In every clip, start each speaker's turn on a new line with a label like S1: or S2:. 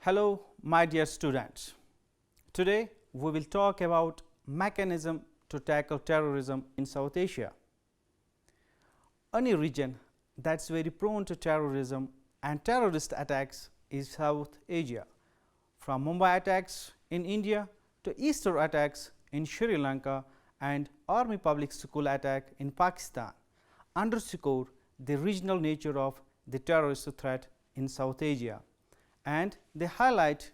S1: Hello, my dear students. Today we will talk about mechanism to tackle terrorism in South Asia. Any region that's very prone to terrorism and terrorist attacks is South Asia. From Mumbai attacks in India to Easter attacks in Sri Lanka and Army Public School attack in Pakistan underscore the regional nature of the terrorist threat in South Asia, and they highlight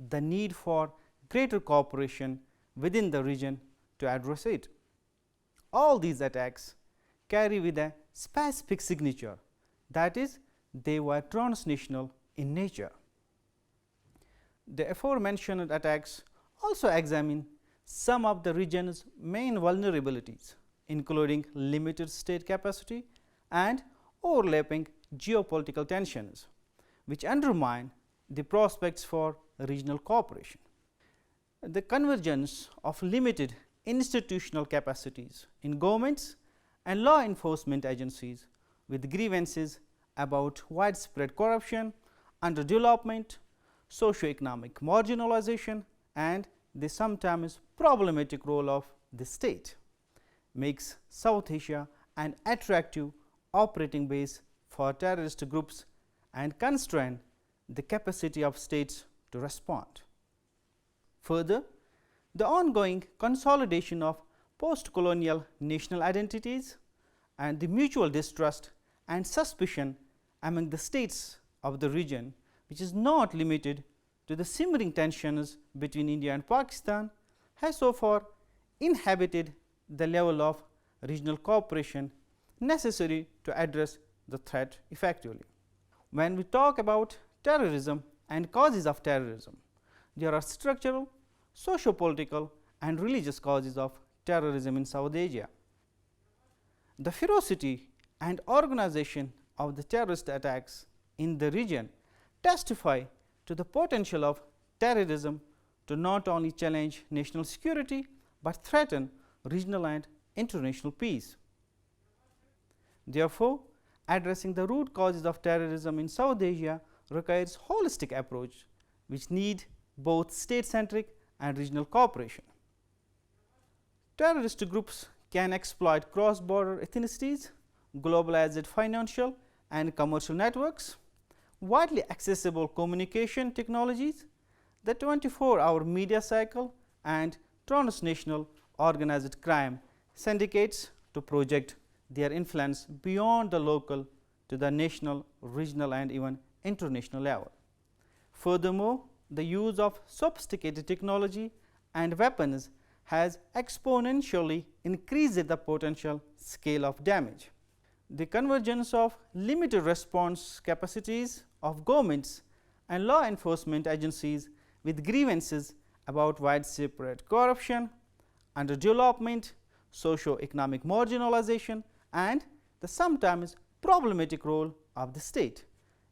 S1: the need for greater cooperation within the region to address it. All these attacks carry with a specific signature, that is, they were transnational in nature. The aforementioned attacks also examine some of the region's main vulnerabilities, including limited state capacity and overlapping geopolitical tensions, which undermine the prospects for regional cooperation. The convergence of limited institutional capacities in governments and law enforcement agencies with grievances about widespread corruption, underdevelopment, socio-economic marginalization, and the sometimes problematic role of the state makes South Asia an attractive operating base for terrorist groups and constrain the capacity of states to respond. Further, the ongoing consolidation of post-colonial national identities and the mutual distrust and suspicion among the states of the region, which is not limited to the simmering tensions between India and Pakistan, has so far inhibited the level of regional cooperation necessary to address the threat effectively. When we talk about terrorism and causes of terrorism, there are structural, socio-political and religious causes of terrorism in South Asia. The ferocity and organization of the terrorist attacks in the region testify to the potential of terrorism to not only challenge national security, but threaten regional and international peace. Therefore, addressing the root causes of terrorism in South Asia requires holistic approach, which need both state-centric and regional cooperation. Terrorist groups can exploit cross-border ethnicities, globalized financial and commercial networks, widely accessible communication technologies, the 24-hour media cycle, and transnational organized crime syndicates to project their influence beyond the local to the national, regional and even international level. Furthermore, the use of sophisticated technology and weapons has exponentially increased the potential scale of damage. The convergence of limited response capacities of governments and law enforcement agencies with grievances about widespread corruption, underdevelopment, socio-economic marginalization and the sometimes problematic role of the state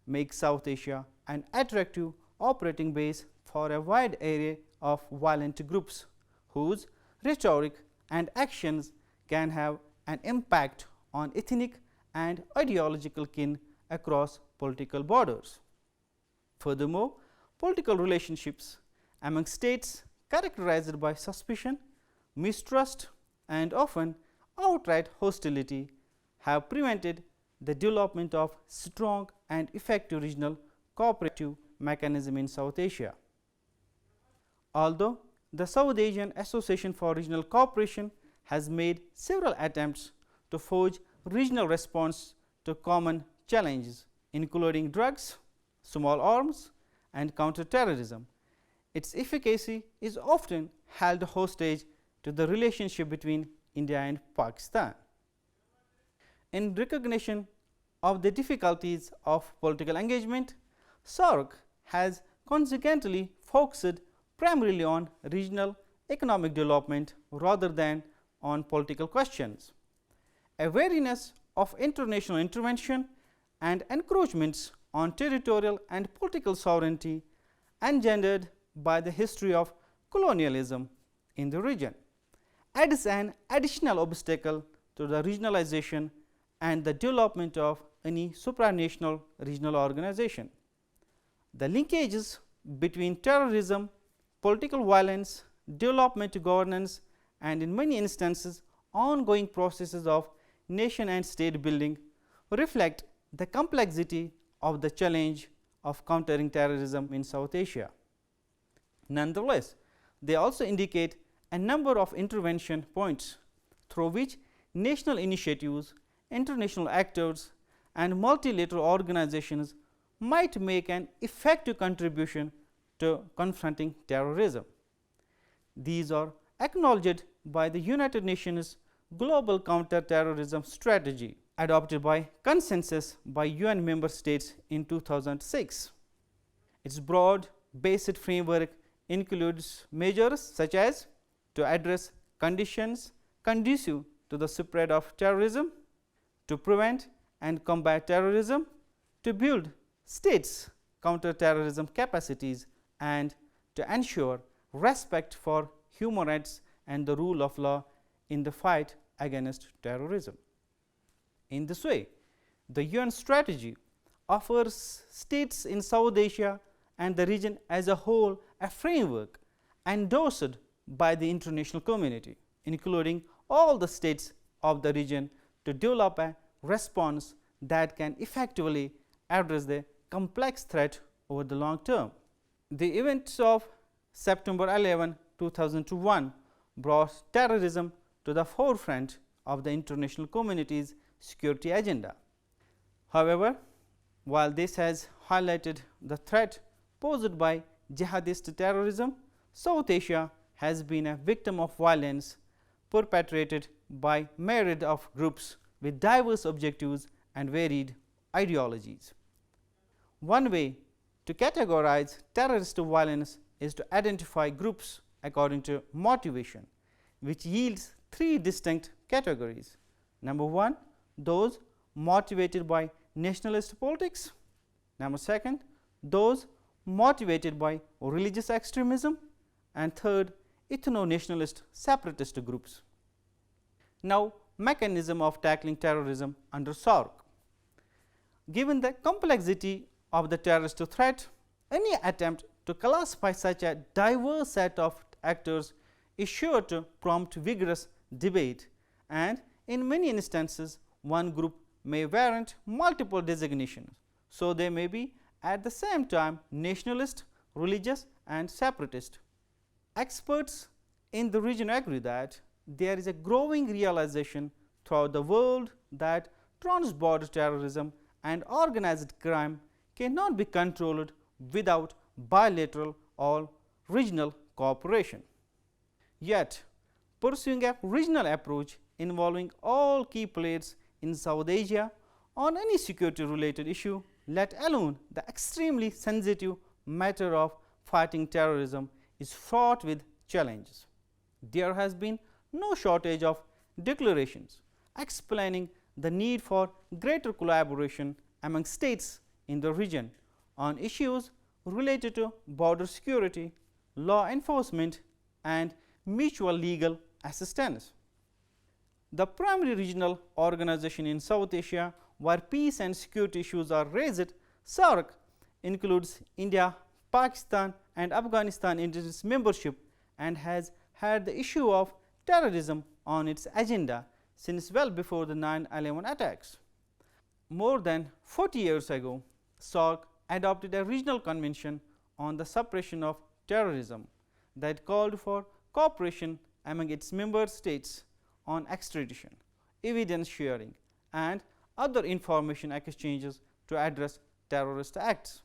S1: makes South Asia an attractive operating base for a wide array of violent groups whose rhetoric and actions can have an impact on ethnic and ideological kin across political borders. Furthermore, political relationships among states characterized by suspicion, mistrust and often outright hostility have prevented the development of strong and effective regional cooperative mechanism in South Asia. Although the South Asian Association for Regional Cooperation has made several attempts to forge regional response to common challenges, including drugs, small arms and counter-terrorism, its efficacy is often held hostage to the relationship between India and Pakistan. In recognition of the difficulties of political engagement, SAARC has consequently focused primarily on regional economic development rather than on political questions. A wariness of international intervention and encroachments on territorial and political sovereignty engendered by the history of colonialism in the region adds an additional obstacle to the regionalization and the development of any supranational regional organization. The linkages between terrorism, political violence, development governance, and in many instances ongoing processes of nation and state building reflect the complexity of the challenge of countering terrorism in South Asia. Nonetheless, they also indicate a number of intervention points through which national initiatives, international actors, and multilateral organizations might make an effective contribution to confronting terrorism. These are acknowledged by the United Nations Global Counter-Terrorism Strategy, adopted by consensus by UN member states in 2006. Its broad-based framework includes measures such as to address conditions conducive to the spread of terrorism, to prevent and combat terrorism, to build states' counter-terrorism capacities, and to ensure respect for human rights and the rule of law in the fight against terrorism. In this way, the UN strategy offers states in South Asia and the region as a whole a framework endorsed by the international community, including all the states of the region, to develop a response that can effectively address the complex threat over the long term. The events of September 11, 2001 brought terrorism to the forefront of the international community's security agenda. However, while this has highlighted the threat posed by jihadist terrorism, South Asia has been a victim of violence perpetrated by myriad of groups with diverse objectives and varied ideologies. One way to categorize terrorist violence is to identify groups according to motivation, which yields three distinct categories. Number one, those motivated by nationalist politics. Number second, those motivated by religious extremism, and third, ethno-nationalist separatist groups. Now, mechanism of tackling terrorism under SARC. Given the complexity of the terrorist threat, any attempt to classify such a diverse set of actors is sure to prompt vigorous debate, and in many instances one group may warrant multiple designations. So, they may be at the same time nationalist, religious, and separatist. Experts in the region agree that there is a growing realization throughout the world that trans-border terrorism and organized crime cannot be controlled without bilateral or regional cooperation. Yet, pursuing a regional approach involving all key players in South Asia on any security related issue, let alone the extremely sensitive matter of fighting terrorism, is fraught with challenges. There has been no shortage of declarations explaining the need for greater collaboration among states in the region on issues related to border security, law enforcement, and mutual legal assistance. The primary regional organization in South Asia where peace and security issues are raised, SARC, includes India, Pakistan, and Afghanistan in its membership and has had the issue of terrorism on its agenda since well before the 9/11 attacks. More than 40 years ago, SARC adopted a regional convention on the suppression of terrorism that called for cooperation among its member states on extradition, evidence sharing, and other information exchanges to address terrorist acts.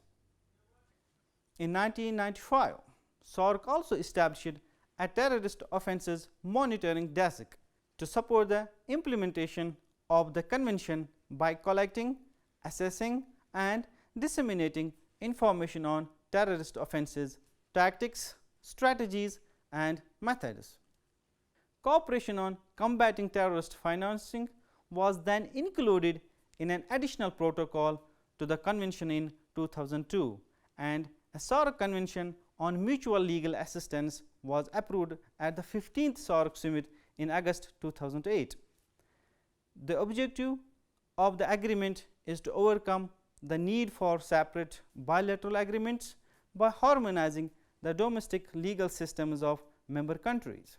S1: In 1995, SARC also established a terrorist offences monitoring desk to support the implementation of the convention by collecting, assessing, and disseminating information on terrorist offences, tactics, strategies, and methods. Cooperation on combating terrorist financing was then included in an additional protocol to the convention in 2002, and a SARC convention on mutual legal assistance was approved at the 15th SARC summit in August 2008. The objective of the agreement is to overcome the need for separate bilateral agreements by harmonizing the domestic legal systems of member countries.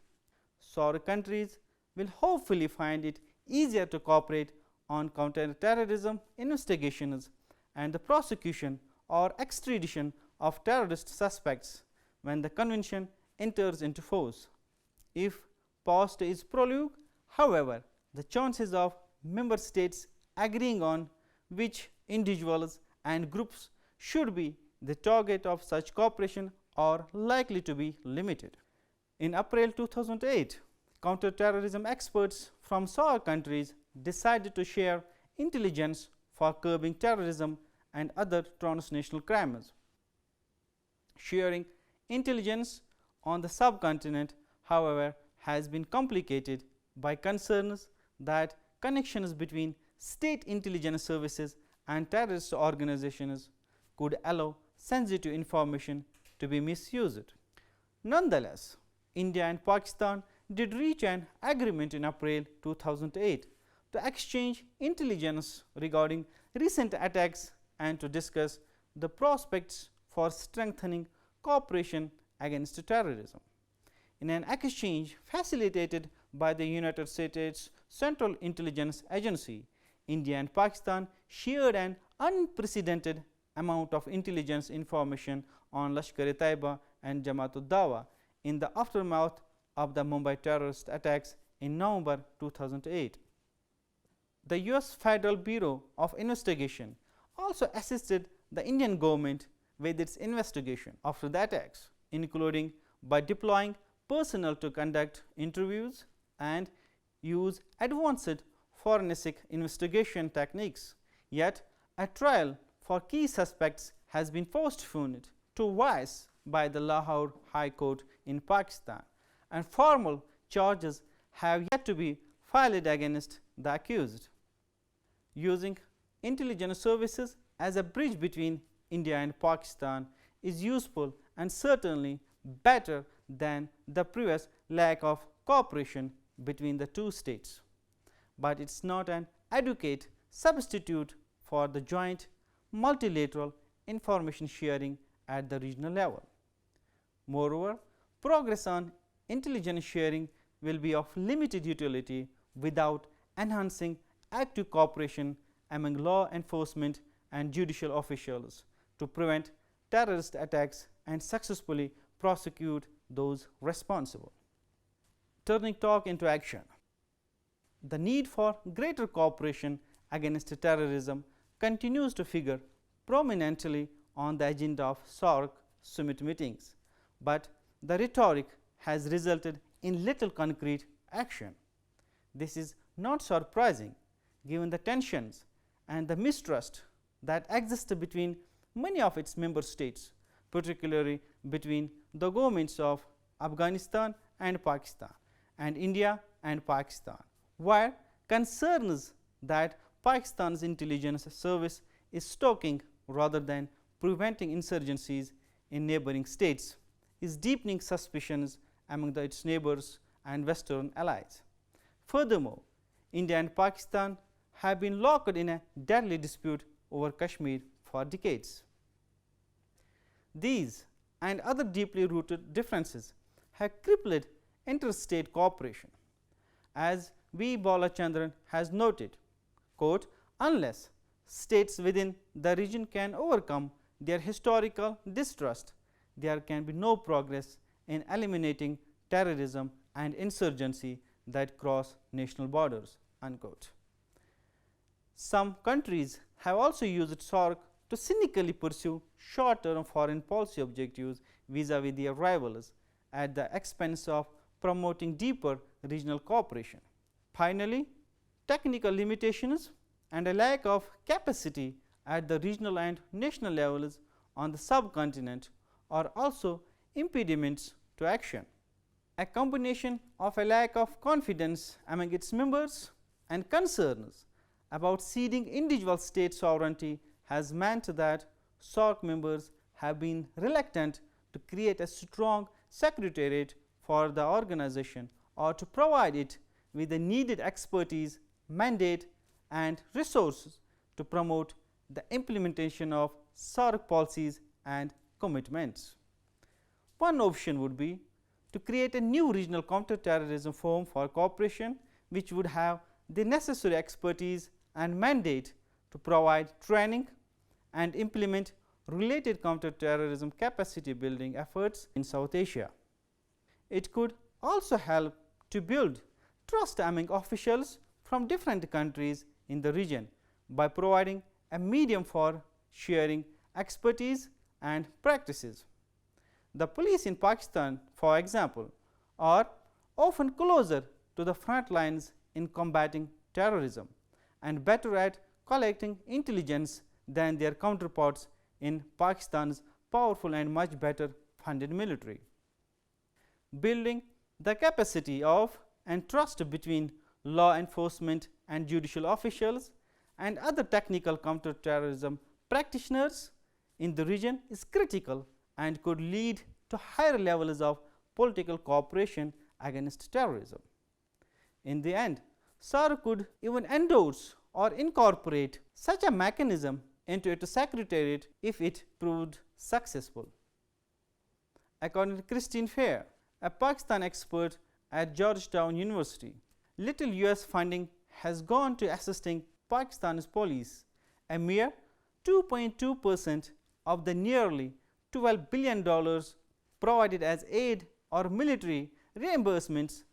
S1: SAARC countries will hopefully find it easier to cooperate on counter-terrorism investigations and the prosecution or extradition of terrorist suspects when the convention enters into force. If past is prologue, however, the chances of member states agreeing on which individuals and groups should be the target of such cooperation are likely to be limited. In April 2008, counter-terrorism experts from SAARC countries decided to share intelligence for curbing terrorism and other transnational crimes. Sharing intelligence on the subcontinent, however, has been complicated by concerns that connections between state intelligence services and terrorist organizations could allow sensitive information to be misused. Nonetheless, India and Pakistan did reach an agreement in April 2008 to exchange intelligence regarding recent attacks and to discuss the prospects for strengthening cooperation against terrorism. In an exchange facilitated by the United States Central Intelligence Agency, India and Pakistan shared an unprecedented amount of intelligence information on Lashkar-e-Taiba and Jamaat-ud-Dawa in the aftermath of the Mumbai terrorist attacks in November 2008. The US Federal Bureau of Investigation also assisted the Indian government with its investigation after the attacks, including by deploying personnel to conduct interviews and use advanced forensic investigation techniques. Yet, a trial for key suspects has been postponed twice by the Lahore High Court in Pakistan, and formal charges have yet to be filed against the accused. Using intelligence services as a bridge between India and Pakistan is useful and certainly better than the previous lack of cooperation between the two states, but it is not an adequate substitute for the joint multilateral information sharing at the regional level. Moreover, progress on intelligence sharing will be of limited utility without enhancing active cooperation among law enforcement and judicial officials to prevent terrorist attacks and successfully prosecute those responsible. Turning talk into action. The need for greater cooperation against terrorism continues to figure prominently on the agenda of SAARC summit meetings, but the rhetoric has resulted in little concrete action. This is not surprising given the tensions and the mistrust that exist between many of its member states, particularly between the governments of Afghanistan and Pakistan and India and Pakistan, where concerns that Pakistan's intelligence service is stalking rather than preventing insurgencies in neighboring states is deepening suspicions among its neighbors and Western allies. Furthermore, India and Pakistan have been locked in a deadly dispute over Kashmir for decades. These and other deeply rooted differences have crippled interstate cooperation. As V. Balachandran has noted, quote, unless states within the region can overcome their historical distrust, there can be no progress in eliminating terrorism and insurgency that cross national borders, unquote. Some countries have also used SAARC to cynically pursue short-term foreign policy objectives vis-a-vis their rivals at the expense of promoting deeper regional cooperation. Finally, technical limitations and a lack of capacity at the regional and national levels on the subcontinent are also impediments to action. A combination of a lack of confidence among its members and concerns about ceding individual state sovereignty has meant that SAARC members have been reluctant to create a strong secretariat for the organization or to provide it with the needed expertise, mandate and resources to promote the implementation of SAARC policies and commitments. One option would be to create a new regional counter-terrorism forum for cooperation, which would have the necessary expertise and mandate to provide training and implement related counter-terrorism capacity building efforts in South Asia. It could also help to build trust among officials from different countries in the region by providing a medium for sharing expertise and practices. The police in Pakistan, for example, are often closer to the front lines in combating terrorism and better at collecting intelligence than their counterparts in Pakistan's powerful and much better funded military. Building the capacity of and trust between law enforcement and judicial officials and other technical counter-terrorism practitioners in the region is critical and could lead to higher levels of political cooperation against terrorism. In the end, SAR could even endorse or incorporate such a mechanism into its secretariat if it proved successful. According to Christine Fair, a Pakistan expert at Georgetown University, little US funding has gone to assisting Pakistan's police, a mere 2.2% of the nearly $12 billion provided as aid or military reimbursements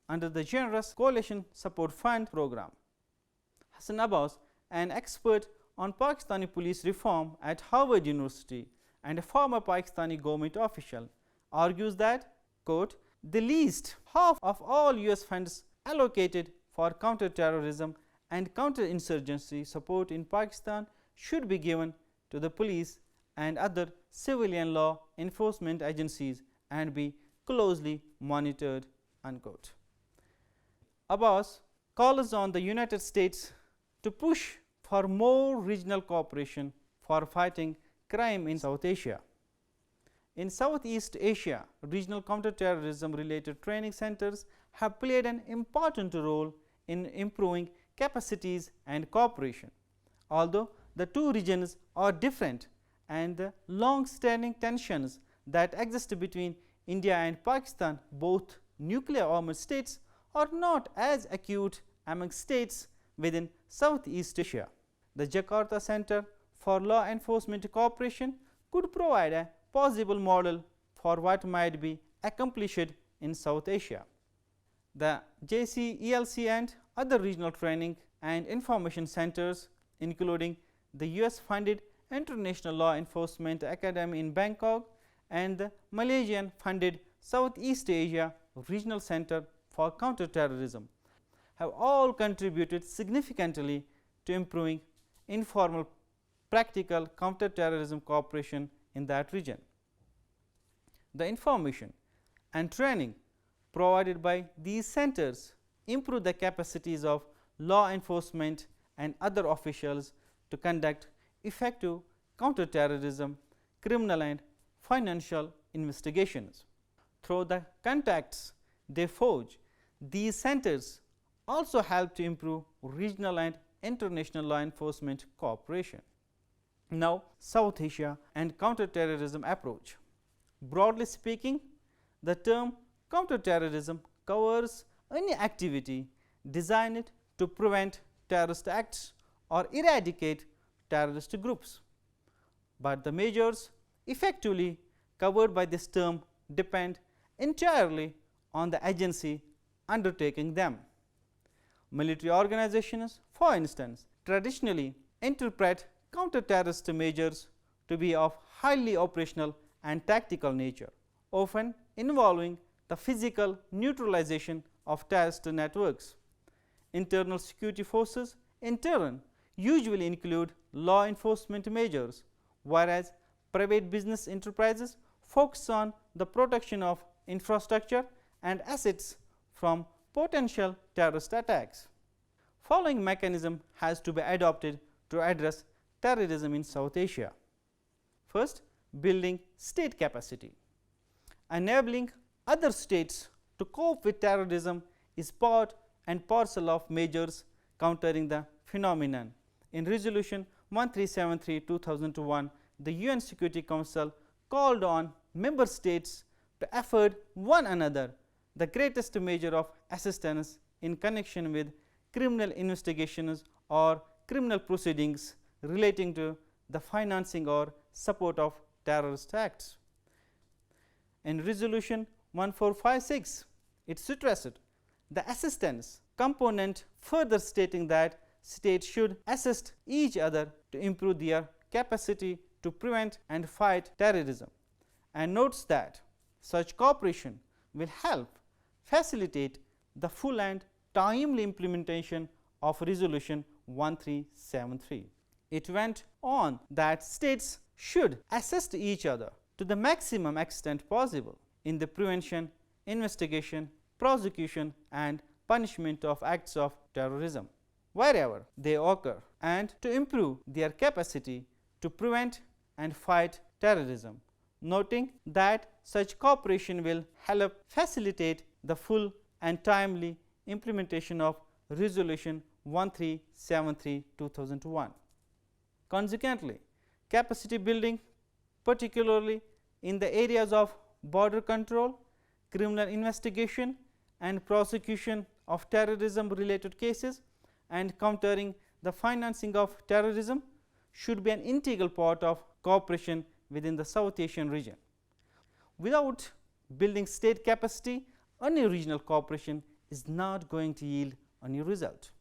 S1: under the generous Coalition Support Fund program. Hassan Abbas, an expert on Pakistani police reform at Harvard University and a former Pakistani government official, argues that, quote, the least half of all US funds allocated for counter-terrorism and counter-insurgency support in Pakistan should be given to the police and other civilian law enforcement agencies and be closely monitored, unquote. Abbas calls on the United States to push for more regional cooperation for fighting crime in South Asia. In Southeast Asia, regional counterterrorism related training centers have played an important role in improving capacities and cooperation. Although the two regions are different and the long-standing tensions that exist between India and Pakistan, both nuclear armed states, are not as acute among states within Southeast Asia. The Jakarta Center for Law Enforcement Cooperation could provide a possible model for what might be accomplished in South Asia. The JCELC and other regional training and information centers, including the US-funded International Law Enforcement Academy in Bangkok and the Malaysian-funded Southeast Asia Regional Center for Counterterrorism, have all contributed significantly to improving informal practical counterterrorism cooperation in that region. The information and training provided by these centers improve the capacities of law enforcement and other officials to conduct effective counterterrorism, criminal and financial investigations. Through the contacts they forge, these centers also help to improve regional and international law enforcement cooperation. Now, South Asia and counterterrorism approach. Broadly speaking, the term counterterrorism covers any activity designed to prevent terrorist acts or eradicate terrorist groups. But the measures effectively covered by this term depend entirely on the agency undertaking them. Military organizations, for instance, traditionally interpret counter-terrorist measures to be of highly operational and tactical nature, often involving the physical neutralization of terrorist networks. Internal security forces, in turn, usually include law enforcement measures, whereas private business enterprises focus on the protection of infrastructure and assets from potential terrorist attacks. Following mechanism has to be adopted to address terrorism in South Asia. First, building state capacity. Enabling other states to cope with terrorism is part and parcel of measures countering the phenomenon. In Resolution 1373/2001, the UN Security Council called on member states to afford one another the greatest measure of assistance in connection with criminal investigations or criminal proceedings relating to the financing or support of terrorist acts. In Resolution 1456, it stressed the assistance component, further stating that states should assist each other to improve their capacity to prevent and fight terrorism, and notes that such cooperation will help facilitate the full and timely implementation of Resolution 1373. It went on that states should assist each other to the maximum extent possible in the prevention, investigation, prosecution and punishment of acts of terrorism wherever they occur, and to improve their capacity to prevent and fight terrorism, noting that such cooperation will help facilitate the full and timely implementation of Resolution 1373/2001. Consequently, capacity building, particularly in the areas of border control, criminal investigation and prosecution of terrorism related cases, and countering the financing of terrorism, should be an integral part of cooperation within the South Asian region. Without building state capacity, any regional cooperation is not going to yield any result.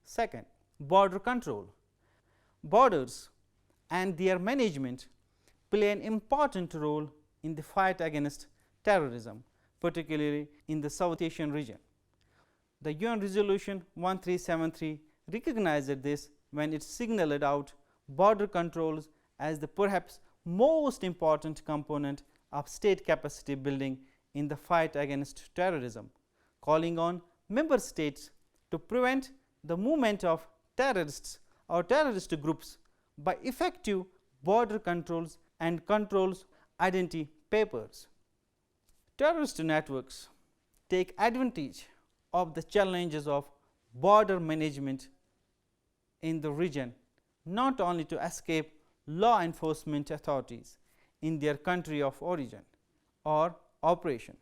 S1: Second, border control. Borders and their management play an important role in the fight against terrorism, particularly in the South Asian region. The UN Resolution 1373 recognized this when it signaled out border controls as the perhaps most important component of state capacity building in the fight against terrorism, calling on member states to prevent the movement of terrorists or terrorist groups by effective border controls and controls identity papers. Terrorist networks take advantage of the challenges of border management in the region, not only to escape law enforcement authorities in their country of origin or operation,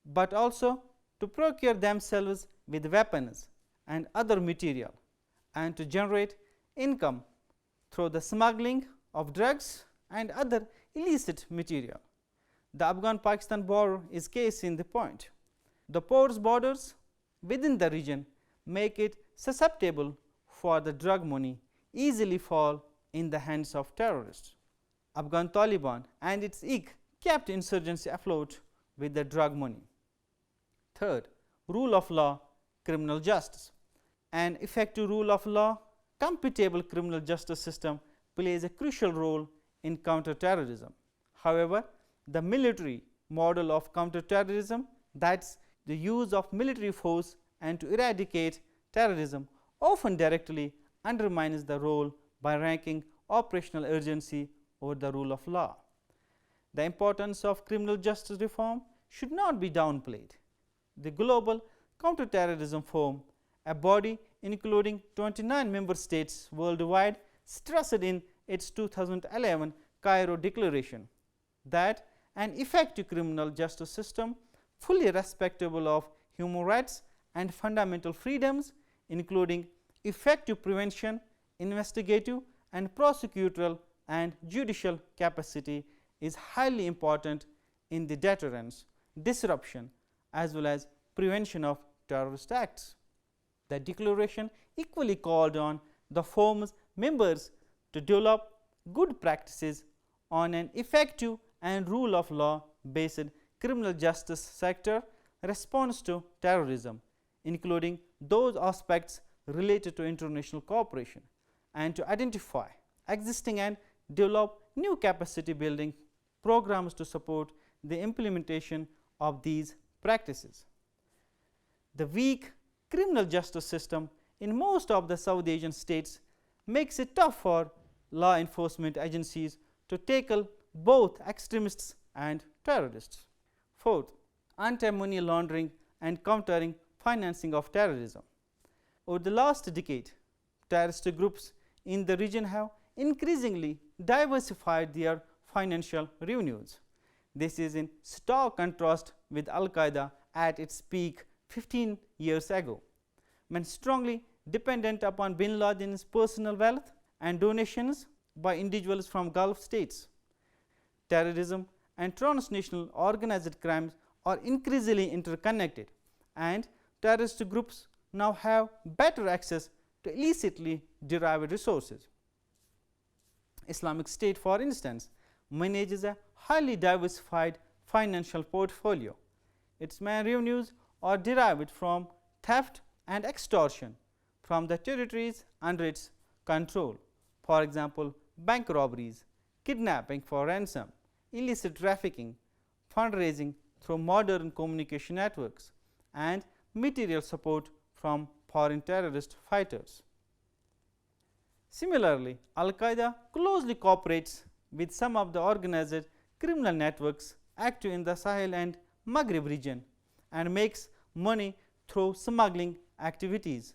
S1: but also to procure themselves with weapons and other material, and to generate income through the smuggling of drugs and other illicit material. The Afghan-Pakistan border is case in the point. The porous borders within the region make it susceptible for the drug money easily fall in the hands of terrorists. Afghan Taliban and its IC kept insurgency afloat with the drug money. Third, rule of law, criminal justice. An effective rule of law, compatible criminal justice system plays a crucial role in counterterrorism. However, the military model of counterterrorism, that's the use of military force and to eradicate terrorism, often directly undermines the role by ranking operational urgency over the rule of law. The importance of criminal justice reform should not be downplayed. The Global Counterterrorism Forum, a body including 29 member states worldwide, stressed in its 2011 Cairo Declaration that an effective criminal justice system fully respectable of human rights and fundamental freedoms, including effective prevention, investigative and prosecutorial and judicial capacity, is highly important in the deterrence, disruption as well as prevention of terrorist acts. The declaration equally called on the forum's members to develop good practices on an effective and rule of law based criminal justice sector response to terrorism, including those aspects related to international cooperation, and to identify existing and develop new capacity building programs to support the implementation of these practices. The weak criminal justice system in most of the South Asian states makes it tough for law enforcement agencies to tackle both extremists and terrorists. Fourth, anti-money laundering and countering financing of terrorism. Over the last decade, terrorist groups in the region have increasingly diversified their financial revenues. This is in stark contrast with Al-Qaeda at its peak 15 years ago, when strongly dependent upon bin Laden's personal wealth and donations by individuals from Gulf states. Terrorism and transnational organized crimes are increasingly interconnected, and terrorist groups now have better access to illicitly derived resources. Islamic State, for instance, manages a highly diversified financial portfolio. Its main revenues are derived from theft and extortion from the territories under its control. For example, bank robberies, kidnapping for ransom, illicit trafficking, fundraising through modern communication networks, and material support from foreign terrorist fighters. Similarly, Al-Qaeda closely cooperates with some of the organized criminal networks active in the Sahel and Maghreb region and makes money through smuggling activities.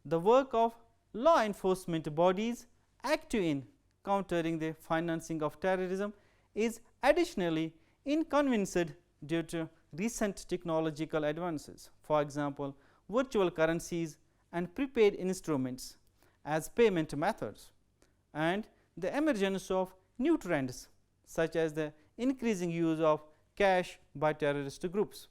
S1: The work of law enforcement bodies active in countering the financing of terrorism is additionally inconvenienced due to recent technological advances. For example, virtual currencies and prepaid instruments as payment methods, and the emergence of new trends such as the increasing use of cash by terrorist groups.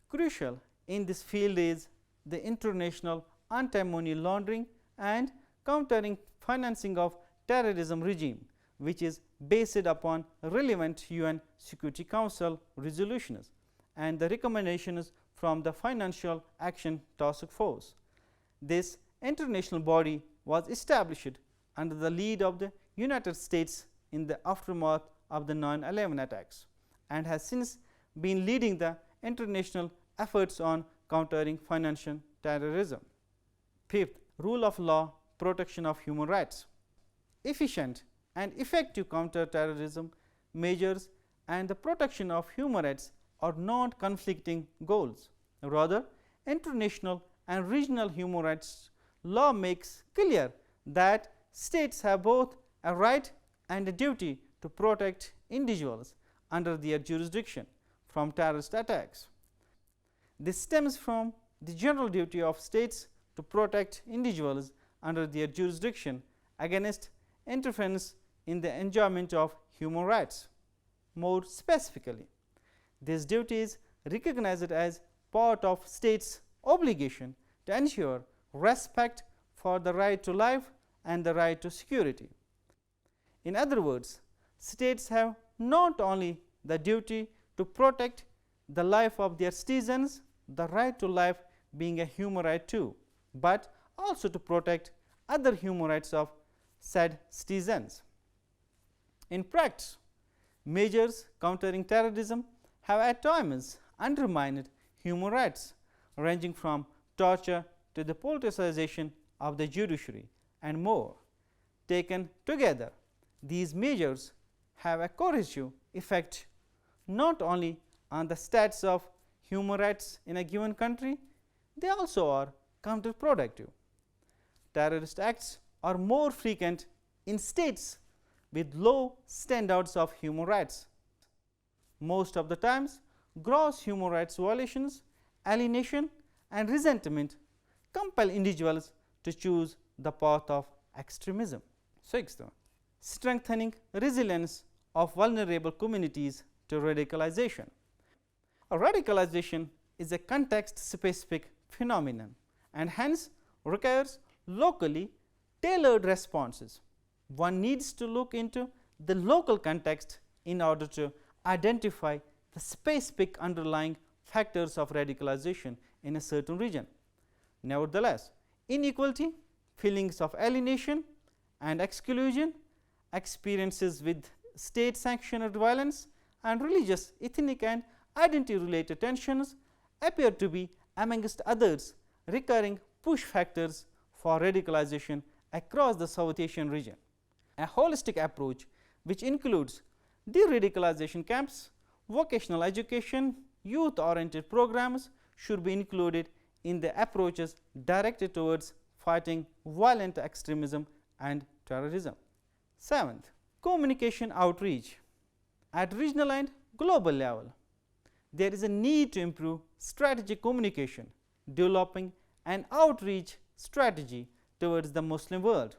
S1: Crucial in this field is the international anti-money laundering and countering financing of terrorism regime, which is based upon relevant UN Security Council resolutions and the recommendations from the Financial Action Task Force. This international body was established under the lead of the United States in the aftermath of the 9/11 attacks and has since been leading the international efforts on countering financial terrorism. Fifth, rule of law, protection of human rights. Efficient and effective counter-terrorism measures and the protection of human rights are not conflicting goals. Rather, international and regional human rights law makes clear that states have both a right and a duty to protect individuals under their jurisdiction from terrorist attacks. This stems from the general duty of states to protect individuals under their jurisdiction against interference in the enjoyment of human rights. More specifically, this duty is recognized as part of states' obligation to ensure respect for the right to life and the right to security. In other words, states have not only the duty to protect the life of their citizens, the right to life being a human right too, but also to protect other human rights of said citizens. In practice, measures countering terrorism have at times undermined human rights, ranging from torture to the politicization of the judiciary and more. Taken together, these measures have a corrosive effect not only on the status of human rights in a given country, they also are counterproductive. Terrorist acts are more frequent in states with low standards of human rights. Most of the times, gross human rights violations, alienation, and resentment compel individuals to choose the path of extremism. Sixth, strengthening resilience of vulnerable communities to radicalization. Radicalization is a context-specific phenomenon and hence requires locally tailored responses. One needs to look into the local context in order to identify the specific underlying factors of radicalization in a certain region. Nevertheless, inequality, feelings of alienation and exclusion, experiences with state-sanctioned violence, and religious, ethnic, and identity-related tensions appear to be, amongst others, recurring push factors for radicalization across the South Asian region. A holistic approach, which includes de-radicalization camps, vocational education, youth-oriented programs, should be included in the approaches directed towards fighting violent extremism and terrorism. Seventh, communication outreach. At regional and global level, there is a need to improve strategic communication, developing an outreach strategy towards the Muslim world,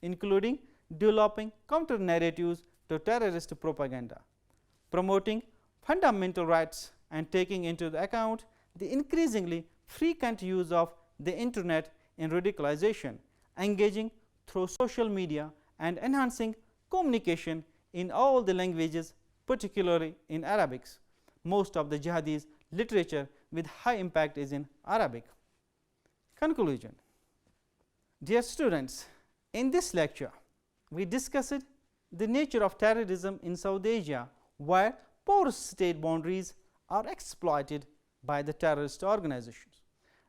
S1: including developing counter narratives to terrorist propaganda, promoting fundamental rights and taking into account the increasingly frequent use of the internet in radicalization, engaging through social media and enhancing communication in all the languages, particularly in Arabic. Most of the jihadis literature with high impact is in Arabic. Conclusion. Dear students, in this lecture we discussed the nature of terrorism in South Asia, where porous state boundaries are exploited by the terrorist organizations.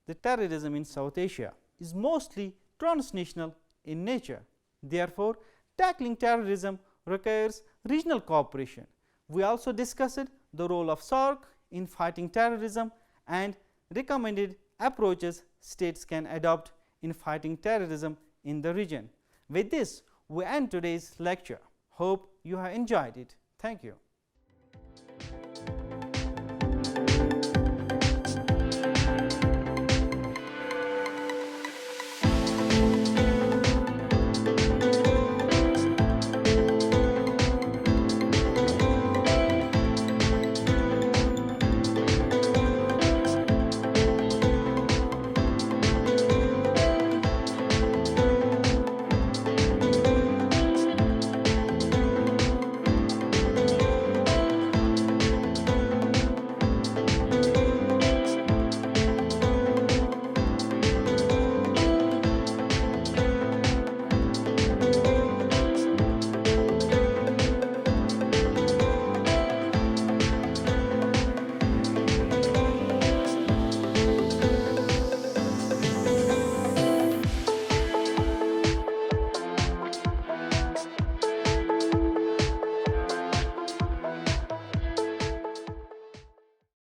S1: The terrorism in South Asia is mostly transnational in nature. Therefore, tackling terrorism requires regional cooperation. We also discussed the role of SAARC in fighting terrorism and recommended approaches states can adopt in fighting terrorism in the region. With this, we end today's lecture. Hope you have enjoyed it. Thank you.